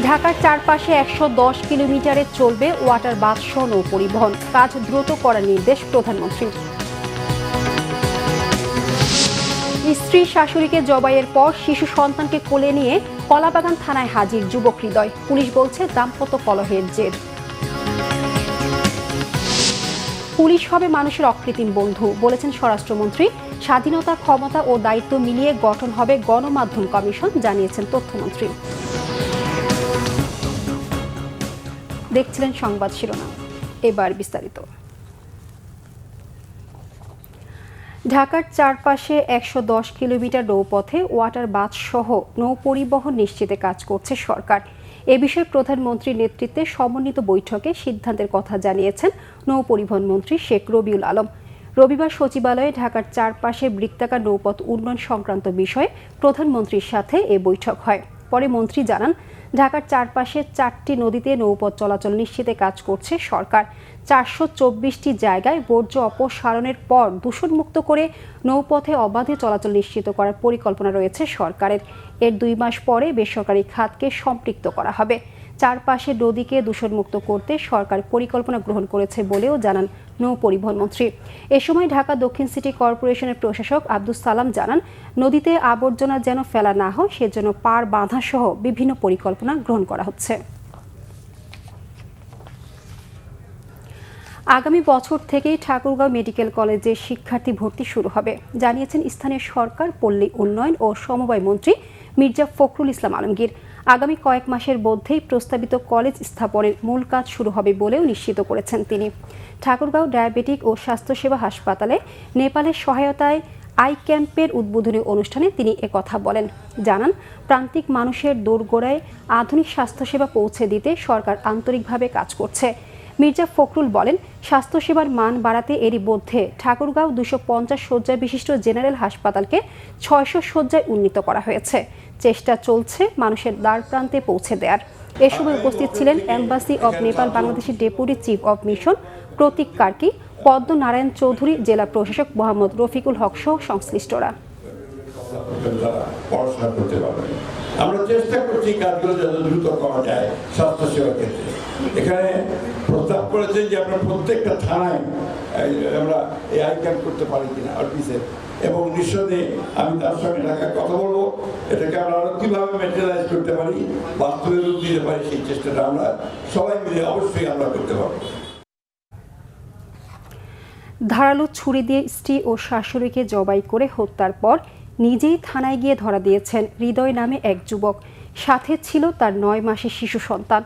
ঢাকার চারপাশে ১১০ কিলোমিটারে চলবে ওয়াটার বাস সহ নৌ পরিবহন, কাজ দ্রুত করার নির্দেশ প্রধানমন্ত্রীর। স্ত্রী শাশুড়িকে জবাইয়ের পর শিশু সন্তানকে কোলে নিয়ে কলাবাগান থানায় হাজির যুবক হৃদয়। পুলিশ বলছে দাম্পত্য কলহের জের। পুলিশ হবে মানুষের অকৃত্রিম বন্ধু বলেছেন স্বরাষ্ট্রমন্ত্রী। স্বাধীনতা, ক্ষমতা ও দায়িত্ব মিলিয়ে গঠন হবে গণমাধ্যম কমিশন, জানিয়েছেন তথ্যমন্ত্রী। দেখছিলেন সংবাদ শিরোনাম, এবার বিস্তারিত। ঢাকার চারপাশে ১১০ কিলোমিটার নৌপথে ওয়াটার বাস সহ নৌ পরিবহন নিশ্চিতে কাজ করছে সরকার। এ বিষয়ে প্রধানমন্ত্রীর নেতৃত্বে সমন্বিত বৈঠকে সিদ্ধান্তের কথা জানিয়েছেন নৌ পরিবহন মন্ত্রী শেখ রবিউল আলম। রবিবার সচিবালয়ে ঢাকার চারপাশে বৃত্তাকার নৌপথ উন্নয়ন সংক্রান্ত বিষয়ে প্রধানমন্ত্রীর সাথে এ বৈঠক হয়। পরে মন্ত্রী জানান, ঢাকার চারপাশে ৪টি নদীতে নৌপথ চলাচল নিশ্চিতে কাজ করছে সরকার। ৪২৪টি জায়গায় বর্জ্য অপসারণের পর দূষণমুক্ত করে নৌপথে অবাধে চলাচল নিশ্চিত করার পরিকল্পনা রয়েছে সরকারের। এর ২ মাস পরে বেসরকারি খাতকে সম্পৃক্ত করা হবে। চারপাশে নদীকে দূষণমুক্ত করতে সরকার পরিকল্পনা গ্রহণ করেছে বলেও জানান নৌ পরিবহন মন্ত্রী। এ সময় ঢাকা দক্ষিণ সিটি কর্পোরেশনের প্রশাসক আব্দুস সালাম জানান, নদীতে আবর্জনা যেন ফেলা না হয় সেজন্য পার বাঁধা সহ বিভিন্ন পরিকল্পনা গ্রহণ করা হচ্ছে। আগামী বছর থেকেই ঠাকুরগাঁও মেডিকেল কলেজে শিক্ষার্থী ভর্তি শুরু হবে, জানিয়েছেন স্থানীয় সরকার, পল্লী উন্নয়ন ও সমবায় মন্ত্রী মির্জা ফখরুল ইসলাম আলমগীর। আগামী কয়েক মাসের মধ্যেই প্রস্তাবিত কলেজ স্থাপনের মূল কাজ শুরু হবে বলেও নিশ্চিত করেছেন তিনি। ঠাকুরগাঁও ডায়াবেটিক ও স্বাস্থ্যসেবা হাসপাতালে নেপালের সহায়তায় আই ক্যাম্পের উদ্বোধনী অনুষ্ঠানে তিনি একথা বলেন। জানান, প্রান্তিক মানুষের দোরগোড়ায় আধুনিক স্বাস্থ্যসেবা পৌঁছে দিতে সরকার আন্তরিকভাবে কাজ করছে। মির্জা ফখরুল বলেন, স্বাস্থ্যসেবার মান বাড়াতে এরই মধ্যে ঠাকুরগাঁও ২৫০ শয্যা বিশিষ্ট জেনারেল হাসপাতালকে ৬০০ শয্যায় উন্নীত করা হয়েছে। চেষ্টা চলছে মানুষের দ্বার প্রান্তে পৌঁছে দেওয়ার। এ সময় উপস্থিত ছিলেন এম্বাসি অব নেপাল বাংলাদেশের ডেপুটি চিফ অব মিশন প্রতীক কার্কি, পদ্মনারায়ণ চৌধুরী, জেলা প্রশাসক মোহাম্মদ রফিকুল হক সহ সংশ্লিষ্টরা। আমরা চেষ্টা করছি কাজগুলো যত দ্রুত করা যায় স্বাস্থ্যসেবা ক্ষেত্রে। এখানে প্রস্তাব করেছেন যে আমরা প্রত্যেকটা থানায় আমরা এই আই ক্যাম্প করতে পারি কিনা অফিসে, এবং নিঃসন্দেহে আমি তার সঙ্গে ঢাকায় কথা বলবো, এটাকে আমরা আরো কিভাবে ম্যাটেরিয়ালাইজ করতে পারি, বাস্তবে রূপ দিতে পারি, সেই চেষ্টাটা আমরা সবাই মিলে অবশ্যই আমরা করতে পারবো। ধারালো ছুরি দিয়ে স্ত্রী ও শাশুড়িকে জবাই করে হত্যার পর নিজেই থানায় গিয়ে ধরা দিয়েছেন হৃদয় নামে এক যুবক। সাথে ছিল তার ৯ মাসের শিশু সন্তান।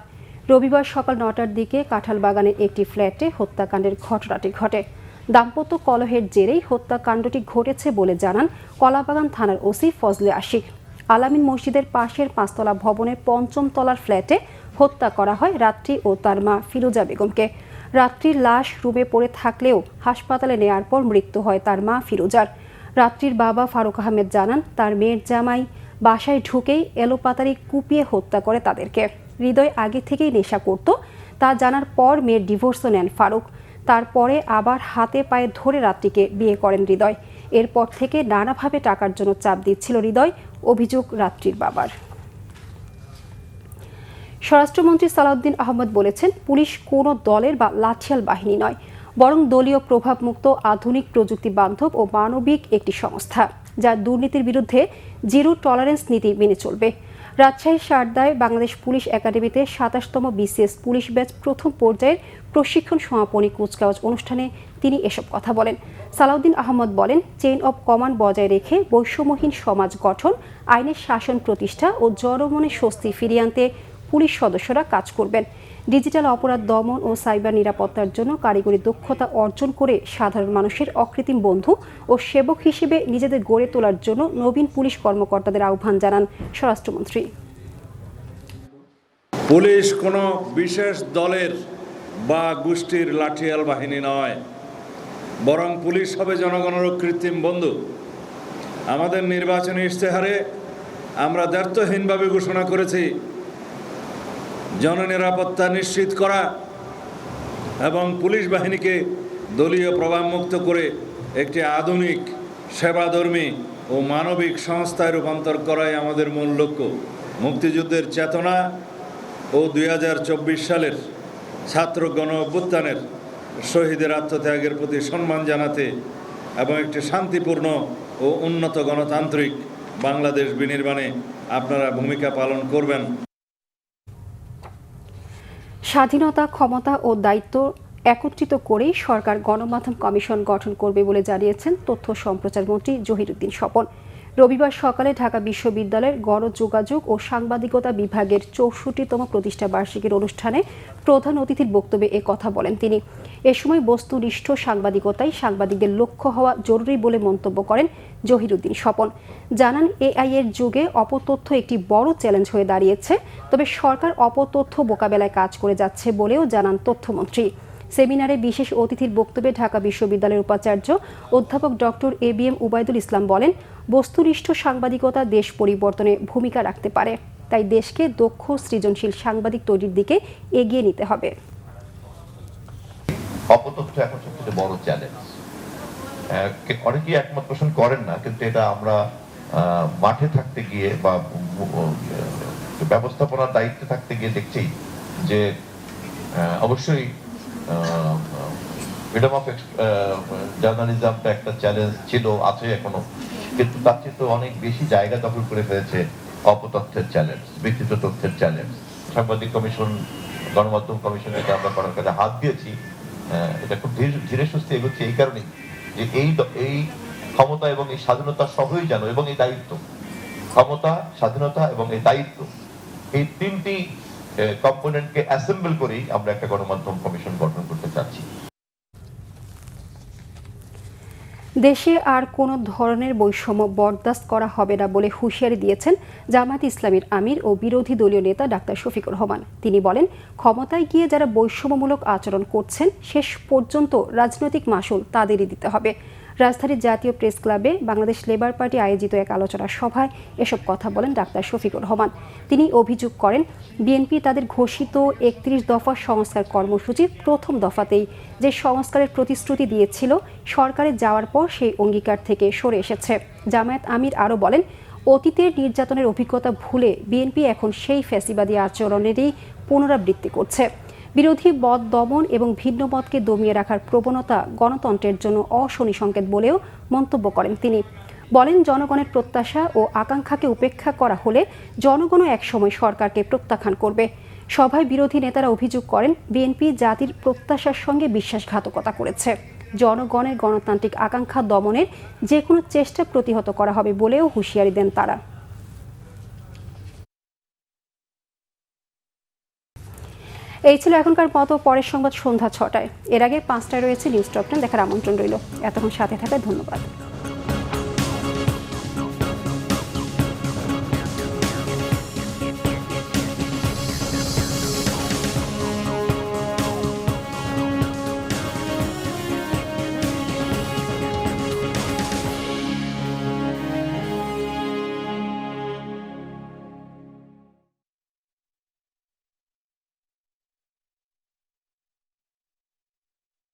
রবিবার সকাল ৯টার দিকে কাঁঠালবাগানের একটি ফ্ল্যাটে হত্যাকাণ্ডের ঘটনাটি ঘটে। দাম্পত্য কলহের জেরেই হত্যাকাণ্ডটি ঘটেছে বলে জানান কলাবাগান থানার ওসি ফজলে আশিক। আলামিন মসজিদের পাশের ৫তলা ভবনের ৫ম তলার ফ্ল্যাটে হত্যা করা হয় রাত্রি ও তার মা ফিরোজা বেগমকে। রাত্রির লাশ রুমে পড়ে থাকলেও হাসপাতালে নেয়ার পর মৃত্যু হয় তার মা ফিরোজার। রাত্রির বাবা ফারুক আহমেদ জানান, তার মেয়ের জামাই বাসায় ঢুকেই এলোপাতাড়ি কুপিয়ে হত্যা করে তাদেরকে। হৃদয় আগে থেকেই নেশা করত, তা জানার পর মেয়ের ডিভোর্সও নেন ফারুক। তারপরে আবার হাতে পায়ে ধরে রাত্রিকে বিয়ে করেন হৃদয়। এরপর থেকে নানাভাবে টাকার জন্য চাপ দিচ্ছিল হৃদয়, অভিযোগ রাত্রির বাবার। স্বরাষ্ট্রমন্ত্রী সালাউদ্দিন আহমেদ বলেছেন, পুলিশ কোনো দলের বা লাঠিয়াল বাহিনী নয়, বরং দলীয় প্রভাবমুক্ত, আধুনিক, প্রযুক্তি বান্ধব ও মানবিক একটি সংস্থা, যা দুর্নীতির বিরুদ্ধে জিরো টলারেন্স নীতি মেনে চলবে। রাজশাহীর সারদায় বাংলাদেশ পুলিশ একাডেমিতে ২৭তম বিসিএস পুলিশ ব্যাচ প্রথম পর্যায়ের প্রশিক্ষণ সমাপনী কুচকাওয়াজ অনুষ্ঠানে তিনি এসব কথা বলেন। সালাউদ্দিন আহমদ বলেন, চেইন অব কমান্ড বজায় রেখে বৈষম্যহীন সমাজ গঠন, আইনের শাসন প্রতিষ্ঠা ও জনমনে স্বস্তি ফিরিয়ে আনতে পুলিশ সদস্যরা কাজ করবেন। ডিজিটাল অপরাধ দমন ও সাইবার নিরাপত্তার জন্য কারিগরি দক্ষতা অর্জন করে সাধারণ মানুষের অকৃত্রিম বন্ধু ও সেবক হিসেবে নিজেদের গড়ে তোলার জন্য নবীন পুলিশ কর্মকর্তাদের আহ্বান জানান স্বরাষ্ট্রমন্ত্রী। পুলিশ কোনো বিশেষ দলের বা গোষ্ঠীর লাঠিয়াল বাহিনী নয়, বরং পুলিশ হবে জনগণের কৃত্রিম বন্ধু। আমাদের নির্বাচনী ইশতেহারে আমরা দ্ব্যর্থহীনভাবে ঘোষণা করেছি, জননিরাপত্তা নিশ্চিত করা এবং পুলিশ বাহিনীকে দলীয় প্রভাবমুক্ত করে একটি আধুনিক, সেবাধর্মী ও মানবিক সংস্থায় রূপান্তর করাই আমাদের মূল লক্ষ্য। মুক্তিযুদ্ধের চেতনা ও 2024 সালের ছাত্র গণ অভ্যুত্থানের শহীদের আত্মত্যাগের প্রতি সম্মান জানাতে এবং একটি শান্তিপূর্ণ ও উন্নত গণতান্ত্রিক বাংলাদেশ বিনির্মাণে আপনারা ভূমিকা পালন করবেন। স্বাধীনতা, ক্ষমতা ও দায়িত্ব একত্রিত করেই সরকার গণমাধ্যম কমিশন গঠন করবে বলে জানিয়েছেন তথ্য সম্প্রচার মন্ত্রী জহিরুদ্দিন স্বপন। রবিবার সকালে ঢাকা বিশ্ববিদ্যালয়ের গণযোগাযোগ ও সাংবাদিকতা বিভাগের 64তম প্রতিষ্ঠা বার্ষিকীর অনুষ্ঠানে প্রধান অতিথির বক্তব্যে কথা বলেন তিনি। এ সময় বস্তুনিষ্ঠ সাংবাদিকতাই সাংবাদিকদের লক্ষ্য হওয়া জরুরি বলে মন্তব্য করেন জহিরুদ্দিন স্বপন। জানান, এআই এর যুগে অপতথ্য একটি বড় চ্যালেঞ্জ হয়ে দাঁড়িয়েছে, তবে সরকার অপতথ্য মোকাবেলায় কাজ করে যাচ্ছে বলেও জানান তথ্যমন্ত্রী। সেমিনারে বিশেষ অতিথির বক্তব্যে ঢাকা বিশ্ববিদ্যালয়ের উপাচার্য অধ্যাপক ডক্টর এবিএম উবাইদুল ইসলাম বলেন, বস্তুনিষ্ঠ সাংবাদিকতা দেশ পরিবর্তনে ভূমিকা রাখতে পারে, তাই দেশকে দক্ষ সৃজনশীল সাংবাদিক তৈরির দিকে এগিয়ে নিতে হবে। অপতথ্য এখন সবচেয়ে বড় চ্যালেঞ্জ। অনেকেই একমত পোষণ করেন না, কিন্তু এটা আমরা মাঠে থাকতে গিয়ে বা ব্যবস্থাপনার দায়িত্বে থাকতে গিয়ে দেখছি যে অবশ্যই ফ্রিডম অফ জার্নালিজমটা একটা চ্যালেঞ্জ ছিল, আছে এখনো, কিন্তু তার চেয়ে তো অনেক বেশি জায়গা দখল করে ফেলেছে অপতথ্যের চ্যালেঞ্জ, বিকৃত তথ্যের চ্যালেঞ্জ। সাংবাদিক কমিশন, গণমাধ্যম কমিশন এটা আমরা করার কাজে হাত দিয়েছি। এটা খুব ধীরে সুস্থে এগোচ্ছে এই কারণেই যে এই ক্ষমতা এবং এই স্বাধীনতা সবই জানো, এবং এই দায়িত্ব, ক্ষমতা, স্বাধীনতা এবং এই দায়িত্ব, এই তিনটি কম্পোনেন্টকে অ্যাসেম্বল করেই আমরা একটা গণমাধ্যম কমিশন গঠন করতে চাচ্ছি। দেশে আর কোনো ধরনের বৈষম্য বরদাস্ত করা হবে না বলে হুঁশিয়ারি দিয়েছেন জামায়াত ইসলামীর আমির ও বিরোধী দলীয় নেতা ডাক্তার শফিকুর রহমান। তিনি বলেন, ক্ষমতায় গিয়ে যারা বৈষম্যমূলক আচরণ করছেন শেষ পর্যন্ত রাজনৈতিক মাশুল তাদেরই দিতে হবে। রাজধানীর জাতীয় প্রেস ক্লাবে বাংলাদেশ লেবার পার্টি আয়োজিত এক আলোচনা সভায় এসব কথা বলেন ডাক্তার শফিকুর রহমান। তিনি অভিযোগ করেন, বিএনপি তাদের ঘোষিত 31 দফা সংস্কার কর্মসূচির প্রথম দফাতেই যে সংস্কারের প্রতিশ্রুতি দিয়েছিল, সরকারে যাওয়ার পর সেই অঙ্গীকার থেকে সরে এসেছে। জামায়াত আমির আরও বলেন, অতীতের নির্যাতনের অভিজ্ঞতা ভুলে বিএনপি এখন সেই ফ্যাসিবাদী আচরণেরই পুনরাবৃত্তি করছে। বিরোধী মত দমন এবং ভিন্ন মতকে দমিয়ে রাখার প্রবণতা গণতন্ত্রের জন্য অশনি সংকেত বলেও মন্তব্য করেন তিনি। বলেন, জনগণের প্রত্যাশা ও আকাঙ্ক্ষাকে উপেক্ষা করা হলে জনগণও একসময় সরকারকে প্রত্যাখ্যান করবে। সভায় বিরোধী নেতারা অভিযোগ করেন, বিএনপি জাতির প্রত্যাশার সঙ্গে বিশ্বাসঘাতকতা করেছে। জনগণের গণতান্ত্রিক আকাঙ্ক্ষা দমনের যে কোনো চেষ্টা প্রতিহত করা হবে বলেও হুঁশিয়ারি দেন তারা। এই ছিল এখনকার মতো, পরের সংবাদ সন্ধ্যা ৬টায়। এর আগে ৫টায় রয়েছে নিউজ টপ 10 দেখার আমন্ত্রণ রইল। এতক্ষণ সাথে থাকায় ধন্যবাদ।